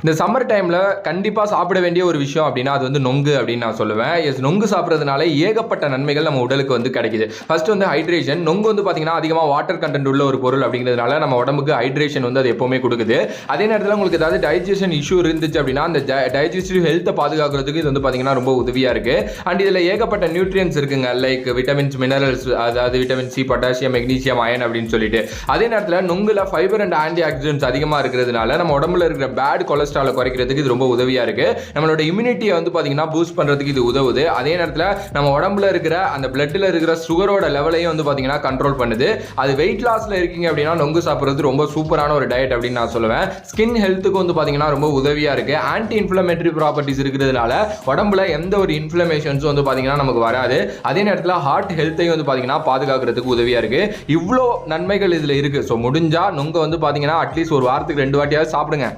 இந்த சம்மர் டைமில் கண்டிப்பாக சாப்பிட வேண்டிய ஒரு விஷயம் அப்படின்னா அது வந்து நொங்கு அப்படின்னு நான் சொல்லுவேன். நொங்கு சாப்பிட்றதுனால ஏகப்பட்ட நன்மைகள் நம்ம உடலுக்கு வந்து கிடைக்குது. ஃபர்ஸ்ட் வந்து ஹைட்ரேஷன். நொங்கு வந்து பார்த்தீங்கன்னா அதிகமாக வாட்டர் கண்டென்ட் உள்ள ஒரு பொருள் அப்படிங்கிறதுனால நம்ம உடம்புக்கு ஹைட்ரேஷன் வந்து அது எப்போவுமே கொடுக்குது. அதே நேரத்தில் உங்களுக்கு ஏதாவது டைஜஷன் இஷ்யூ இருந்துச்சு அப்படின்னா அந்த டைஜஸ்டிவ் ஹெல்த்தை பாதுகாக்கிறதுக்கு இது வந்து பார்த்தீங்கன்னா ரொம்ப உதவியாக இருக்குது. அண்ட் இதில் ஏகப்பட்ட நியூட்ரியன்ஸ் இருக்குங்க, லைக் விட்டமின்ஸ், மினரல்ஸ், அதாவது vitamin C, potassium, magnesium, iron அப்படின்னு சொல்லிட்டு. அதே நேரத்தில் நொங்குல ஃபைபர் அண்ட் ஆன்டி ஆக்சிடென்ட்ஸ் அதிகமாக இருக்கிறதுனால நம்ம உடம்புல இருக்கிற பேட் கொலஸ்ட்ரால் குறைக்கிறதுக்கு இது ரொம்ப உதவியா இருக்கு. நம்மளோட இம்யூனிட்டியை வந்து பாத்தீங்கன்னா பூஸ்ட் பண்றதுக்கு இது உதவுது. அதே நேரத்தில் நம்ம உடம்புல இருக்கிற அந்த பிளட்ல இருக்கிற சுகரோட லெவலையும் வந்து பாத்தீங்கன்னா கண்ட்ரோல் பண்ணுது. அது வெயிட் லாஸ்ல இருக்கீங்க அப்படின்னா நொங்கு சாப்பிடுறது ரொம்ப சூப்பரான ஒரு டயட் அப்படின்னு நான் சொல்லுவேன். ஸ்கின் ஹெல்த்துக்கு வந்து பாத்தீங்கன்னா ரொம்ப உதவியா இருக்கு. ஆன்டி இன்ஃப்ளமேட்டரி ப்ராப்பர்ட்டிஸ் இருக்கிறதுனால உடம்புல எந்த ஒரு இன்ஃப்ளமேஷன்ஸும் வந்து பாத்தீங்கன்னா நமக்கு வராது. அதே நேரத்தில் ஹார்ட் ஹெல்த்தையும் வந்து பாத்தீங்கன்னா பாதுகாக்கிறதுக்கு உதவியா இருக்கு. இவ்வளோ நன்மைகள் இதுல இருக்கு. ஸோ முடிஞ்சா நொங்க வந்து பாத்தீங்கன்னா அட்லீஸ்ட் ஒரு வாரத்துக்கு 2 வாட்டியாவது சாப்பிடுங்க.